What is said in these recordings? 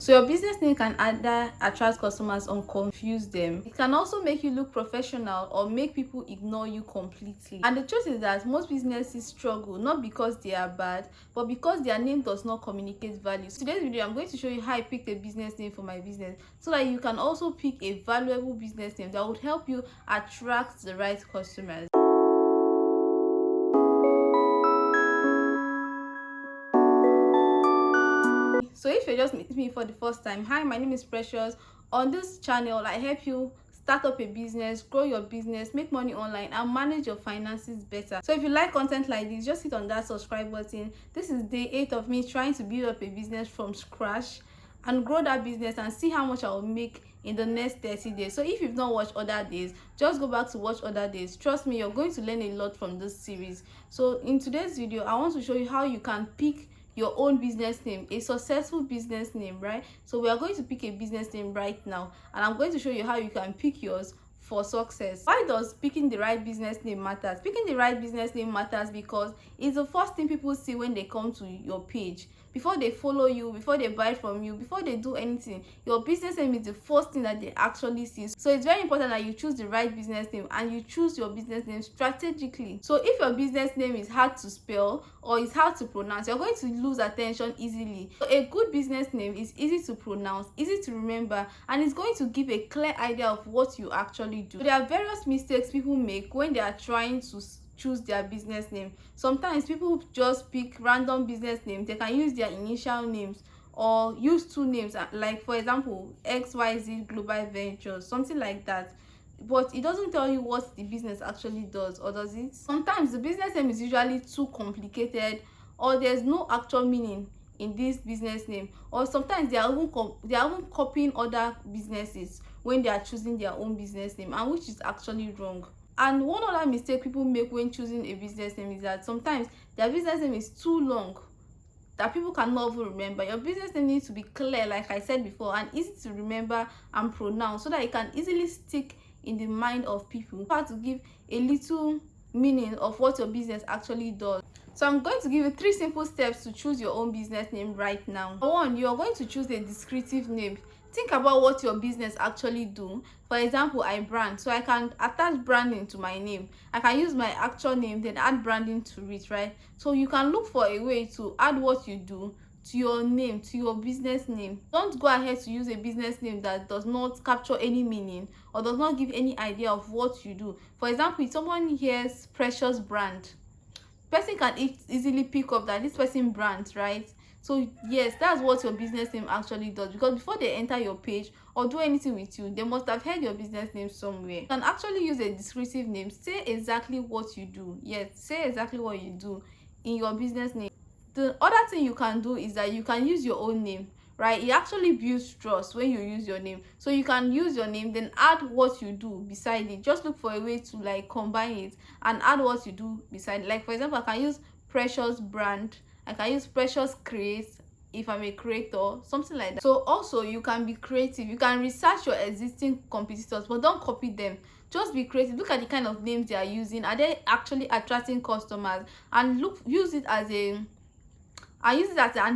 So your business name can either attract customers or confuse them. It can also make you look professional or make people ignore you completely. And the truth is that most businesses struggle not because they are bad, but because their name does not communicate value. So today's video, I'm going to show you how I picked a business name for my business so that you can also pick a valuable business name that would help you attract the right customers. So if you're just meeting me for the first time, hi, my name is Precious. On this channel, I help you start up a business, grow your business, make money online, and manage your finances better. So if you like content like this, just hit on that subscribe button. This is day 8 of me trying to build up a business from scratch and grow that business and see how much I will make in the next 30 days. So if you've not watched other days, just go back to watch other days. Trust me, you're going to learn a lot from this series. So in today's video, I want to show you how you can pick your own business name, a successful business name, right? So we are going to pick a business name right now, and I'm going to show you how you can pick yours for success. Why does picking the right business name matters? Picking the right business name matters because it's the first thing people see when they come to your page. Before they follow you, before they buy from you, before they do anything, your business name is the first thing that they actually see. So it's very important that you choose the right business name and you choose your business name strategically. So if your business name is hard to spell or is hard to pronounce, you're going to lose attention easily. So a good business name is easy to pronounce, easy to remember, and it's going to give a clear idea of what you actually do. So there are various mistakes people make when they are trying to choose their business name. Sometimes people just pick random business names. They can use their initial names or use two names, like for example XYZ Global Ventures, something like that, but it doesn't tell you what the business actually does, or does it? Sometimes the business name is usually too complicated, or there's no actual meaning in this business name, or sometimes they are even copying other businesses when they are choosing their own business name, and which is actually wrong. And one other mistake people make when choosing a business name is that sometimes their business name is too long that people cannot even remember. Your business name needs to be clear, like I said before, and easy to remember and pronounce so that it can easily stick in the mind of people. You have to give a little meaning of what your business actually does. So I'm going to give you 3 simple steps to choose your own business name right now. For one, you are going to choose a descriptive name. Think about what your business actually do. For example, I brand, so I can attach branding to my name. I can use my actual name, then add branding to it, right? So you can look for a way to add what you do to your name, to your business name. Don't go ahead to use a business name that does not capture any meaning or does not give any idea of what you do. For example, if someone hears Precious brand, person can easily pick up that this person brands, right? So yes, that's what your business name actually does, because before they enter your page or do anything with you, they must have heard your business name somewhere. You can actually use a descriptive name. Say exactly what you do. Yes, say exactly what you do in your business name. The other thing you can do is that you can use your own name, right? It actually builds trust when you use your name. So you can use your name, then add what you do beside it. Just look for a way to like combine it and add what you do beside it. Like for example, I can use Precious brand, I can use Precious create if I'm a creator, something like that. So also you can be creative. You can research your existing competitors, but don't copy them. Just be creative. Look at the kind of names they are using. Are they actually attracting customers? And use it as an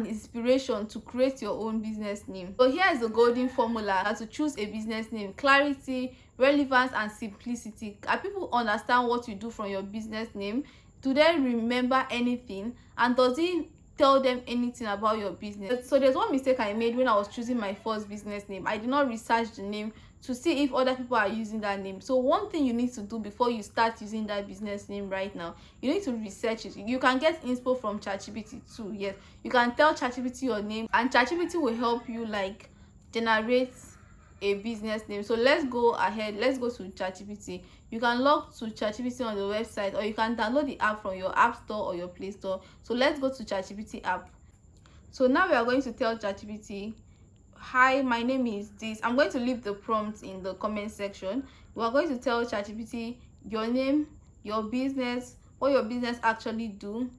inspiration to create your own business name. So here is the golden formula to choose a business name: clarity, relevance, and simplicity. Can people understand what you do from your business name? Do they remember anything? And does it tell them anything about your business? So there's one mistake I made when I was choosing my first business name. I did not research the name to see if other people are using that name. So one thing you need to do before you start using that business name right now, you need to research it. You can get inspo from ChatGPT too. Yes, you can tell ChatGPT your name, and ChatGPT will help you like generate a business name. So let's go ahead, let's go to ChatGPT. You can log to ChatGPT on the website, or you can download the app from your app store or your Play Store. So let's go to ChatGPT app. So now we are going to tell ChatGPT, hi, my name is this. I'm going to leave the prompt in the comment section. We are going to tell ChatGPT your name, your business, what your business actually do,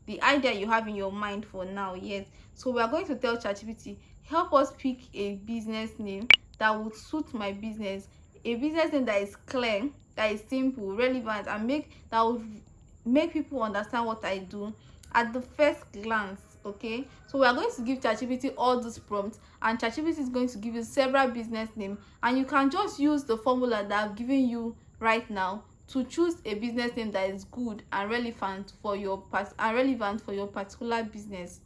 the idea you have in your mind for now. Yes, so we are going to tell ChatGPT, help us pick a business name that would suit my business, a business name that is clear, that is simple, relevant, and that would make people understand what I do at the first glance. Okay, so we are going to give ChatGPT all these prompts, and ChatGPT is going to give you several business names, and you can just use the formula that I've given you right now to choose a business name that is good and relevant for your particular business.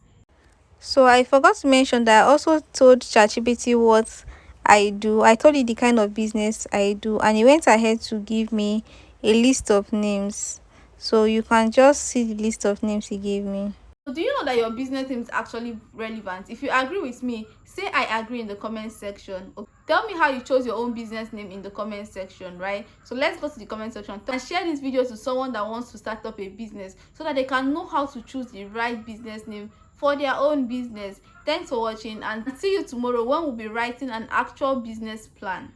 So I forgot to mention that I also told ChatGPT what I do. I told it the kind of business I do, and it went ahead to give me a list of names. So you can just see the list of names he gave me. Do you know that your business name is actually relevant? If you agree with me, say I agree in the comment section. Okay. Tell me how you chose your own business name in the comment section, right? So let's go to the comment section and share this video to someone that wants to start up a business so that they can know how to choose the right business name for their own business. Thanks for watching, and see you tomorrow when we'll be writing an actual business plan.